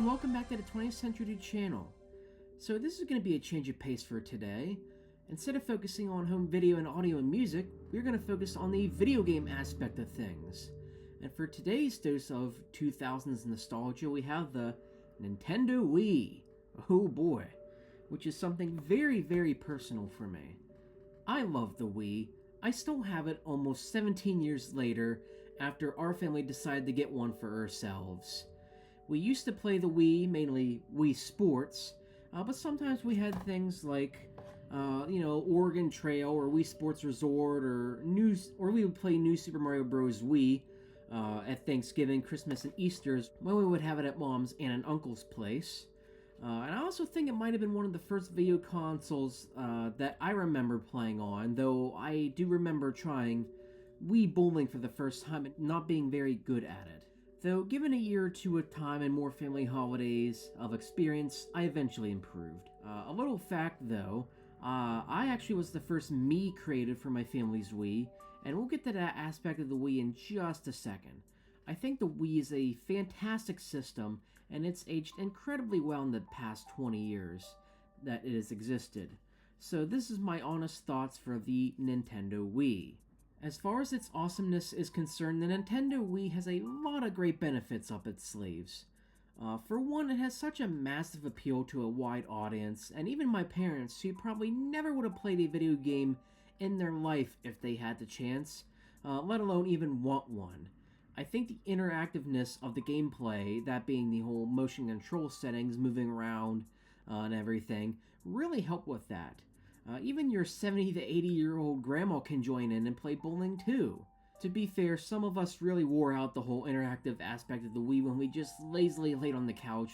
and welcome back to the 20th Century Dude channel. So this is going to be a change of pace for today. Instead of focusing on home video and audio and music, we're going to focus on the video game aspect of things. And for today's dose of 2000s nostalgia, we have the Nintendo Wii. Oh boy, which is something very, very personal for me. I love the Wii. I still have it almost 17 years later after our family decided to get one for ourselves. We used to play the Wii, mainly Wii Sports, but sometimes we had things like, Oregon Trail or Wii Sports Resort, or we would play New Super Mario Bros. Wii at Thanksgiving, Christmas, and Easter's when we would have it at Mom's and an uncle's place. And I also think it might have been one of the first video consoles that I remember playing on, though I do remember trying Wii bowling for the first time and not being very good at it. Though, given a year or two of time and more family holidays of experience, I eventually improved. A little fact, though, I actually was the first Mii created for my family's Wii, and we'll get to that aspect of the Wii in just a second. I think the Wii is a fantastic system, and it's aged incredibly well in the past 20 years that it has existed. So this is my honest thoughts for the Nintendo Wii. As far as its awesomeness is concerned, the Nintendo Wii has a lot of great benefits up its sleeves. For one, it has such a massive appeal to a wide audience, and even my parents, who probably never would have played a video game in their life if they had the chance, let alone even want one. I think the interactiveness of the gameplay, that being the whole motion control settings, moving around and everything, really helped with that. Even your 70 to 80-year-old grandma can join in and play bowling too. To be fair, some of us really wore out the whole interactive aspect of the Wii when we just lazily laid on the couch,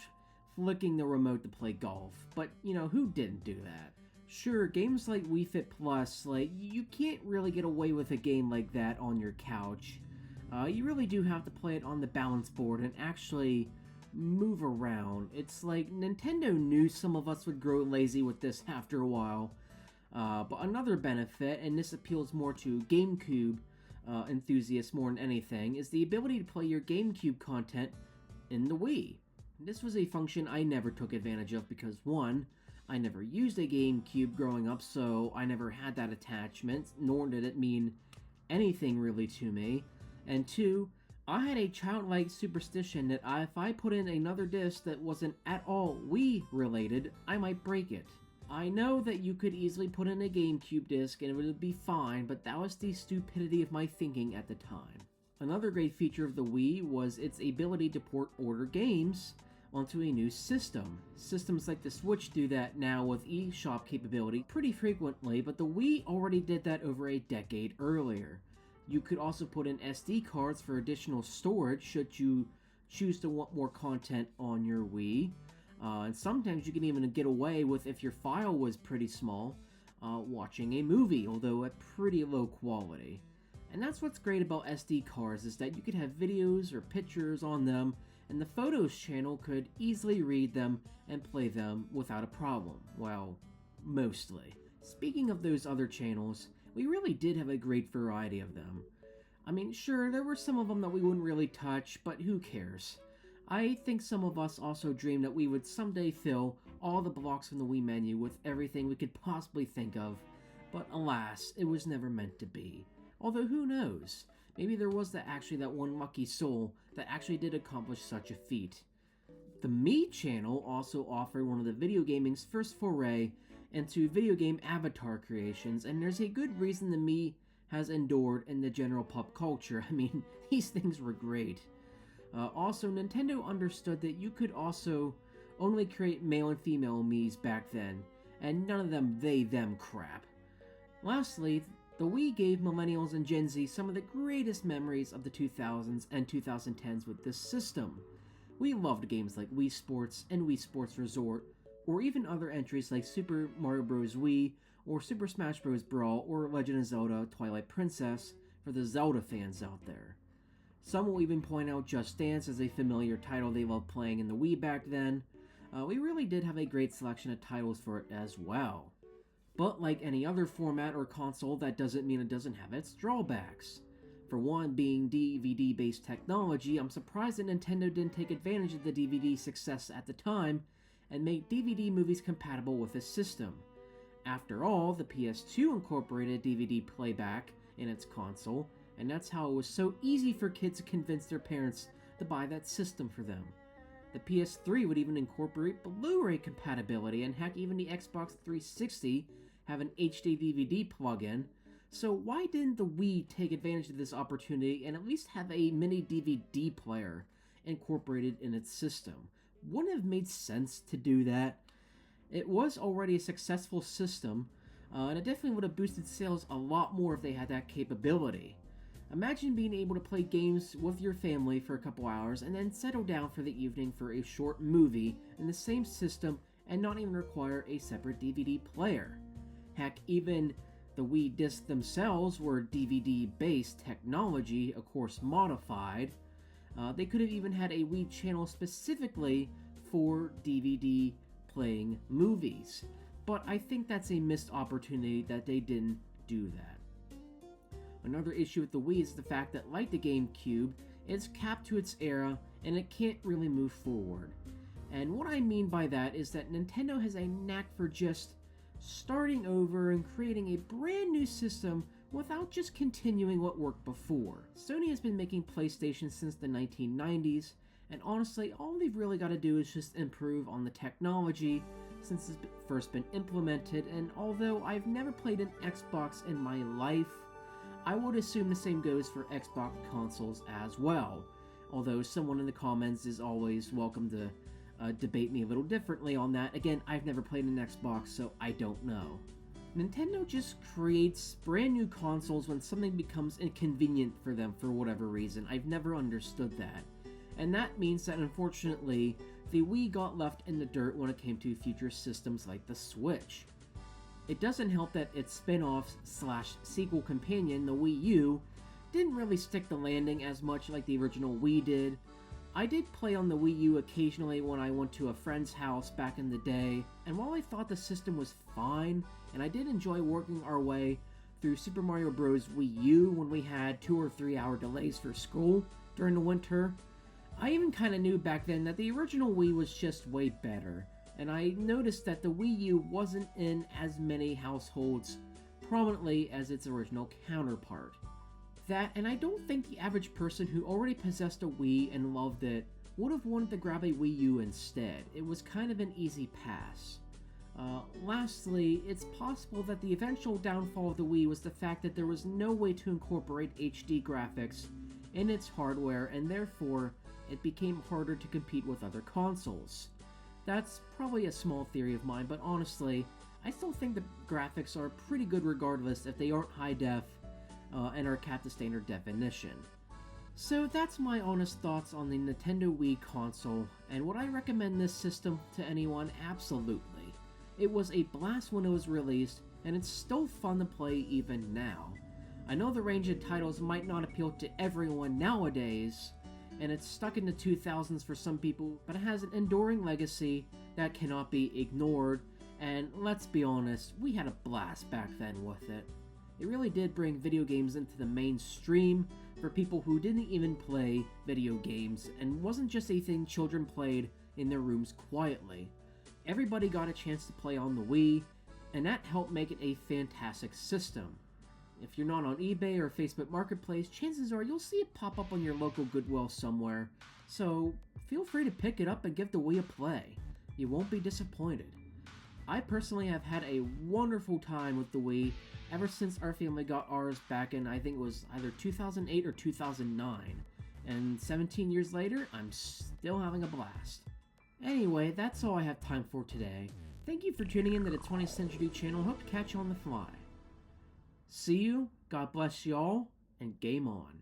flicking the remote to play golf. But, who didn't do that? Sure, games like Wii Fit Plus, you can't really get away with a game like that on your couch. You really do have to play it on the balance board and actually move around. It's like Nintendo knew some of us would grow lazy with this after a while. But another benefit, and this appeals more to GameCube enthusiasts more than anything, is the ability to play your GameCube content in the Wii. This was a function I never took advantage of because, one, I never used a GameCube growing up, so I never had that attachment, nor did it mean anything really to me. And two, I had a childlike superstition that if I put in another disc that wasn't at all Wii related, I might break it. I know that you could easily put in a GameCube disc and it would be fine, but that was the stupidity of my thinking at the time. Another great feature of the Wii was its ability to port older games onto a new system. Systems like the Switch do that now with eShop capability pretty frequently, but the Wii already did that over a decade earlier. You could also put in SD cards for additional storage should you choose to want more content on your Wii. And sometimes you can even get away with, if your file was pretty small, watching a movie, although at pretty low quality. And that's what's great about SD cards, is that you could have videos or pictures on them, and the Photos channel could easily read them and play them without a problem. Well, mostly. Speaking of those other channels, we really did have a great variety of them. I mean, sure, there were some of them that we wouldn't really touch, but who cares? I think some of us also dreamed that we would someday fill all the blocks in the Wii menu with everything we could possibly think of, but alas, it was never meant to be. Although who knows? Maybe there was that one lucky soul that actually did accomplish such a feat. The Mii channel also offered one of the video gaming's first foray into video game avatar creations, and there's a good reason the Mii has endured in the general pop culture. I mean, these things were great. Also, Nintendo understood that you could also only create male and female Miis back then, and none of them they-them crap. Lastly, the Wii gave Millennials and Gen Z some of the greatest memories of the 2000s and 2010s with this system. We loved games like Wii Sports and Wii Sports Resort, or even other entries like Super Mario Bros. Wii, or Super Smash Bros. Brawl, or Legend of Zelda Twilight Princess for the Zelda fans out there. Some will even point out Just Dance as a familiar title they loved playing in the Wii back then. We really did have a great selection of titles for it as well. But like any other format or console, that doesn't mean it doesn't have its drawbacks. For one, being DVD-based technology, I'm surprised that Nintendo didn't take advantage of the DVD success at the time and make DVD movies compatible with the system. After all, the PS2 incorporated DVD playback in its console, and that's how it was so easy for kids to convince their parents to buy that system for them. The PS3 would even incorporate Blu-ray compatibility, and heck, even the Xbox 360 have an HD DVD plug-in. So why didn't the Wii take advantage of this opportunity and at least have a mini DVD player incorporated in its system? Wouldn't it have made sense to do that? It was already a successful system, and it definitely would have boosted sales a lot more if they had that capability. Imagine being able to play games with your family for a couple hours and then settle down for the evening for a short movie in the same system and not even require a separate DVD player. Heck, even the Wii discs themselves were DVD-based technology, of course modified. They could have even had a Wii channel specifically for DVD playing movies. But I think that's a missed opportunity that they didn't do that. Another issue with the Wii is the fact that, like the GameCube, it's capped to its era and it can't really move forward. And what I mean by that is that Nintendo has a knack for just starting over and creating a brand new system without just continuing what worked before. Sony has been making PlayStation since the 1990s, and honestly, all they've really got to do is just improve on the technology since it's first been implemented, and although I've never played an Xbox in my life, I would assume the same goes for Xbox consoles as well. Although someone in the comments is always welcome to debate me a little differently on that. Again, I've never played an Xbox, so I don't know. Nintendo just creates brand new consoles when something becomes inconvenient for them for whatever reason. I've never understood that. And that means that unfortunately, the Wii got left in the dirt when it came to future systems like the Switch. It doesn't help that its spin-off / sequel companion, the Wii U, didn't really stick the landing as much like the original Wii did. I did play on the Wii U occasionally when I went to a friend's house back in the day, and while I thought the system was fine, and I did enjoy working our way through Super Mario Bros. Wii U when we had 2 or 3 hour delays for school during the winter, I even kinda knew back then that the original Wii was just way better. And I noticed that the Wii U wasn't in as many households prominently as its original counterpart. That, and I don't think the average person who already possessed a Wii and loved it would have wanted to grab a Wii U instead. It was kind of an easy pass. Lastly, it's possible that the eventual downfall of the Wii was the fact that there was no way to incorporate HD graphics in its hardware, and therefore it became harder to compete with other consoles. That's probably a small theory of mine, but honestly, I still think the graphics are pretty good regardless if they aren't high def and are capped to standard definition. So that's my honest thoughts on the Nintendo Wii console, and would I recommend this system to anyone? Absolutely. It was a blast when it was released, and it's still fun to play even now. I know the range of titles might not appeal to everyone nowadays, and it's stuck in the 2000s for some people, but it has an enduring legacy that cannot be ignored, and let's be honest, we had a blast back then with it. It really did bring video games into the mainstream for people who didn't even play video games, and wasn't just a thing children played in their rooms quietly. Everybody got a chance to play on the Wii, and that helped make it a fantastic system. If you're not on eBay or Facebook Marketplace, chances are you'll see it pop up on your local Goodwill somewhere, so feel free to pick it up and give the Wii a play. You won't be disappointed. I personally have had a wonderful time with the Wii ever since our family got ours back in, I think it was either 2008 or 2009, and 17 years later, I'm still having a blast. Anyway, that's all I have time for today. Thank you for tuning in to the 20th Century channel. Hope to catch you on the fly. See you, God bless y'all, and game on.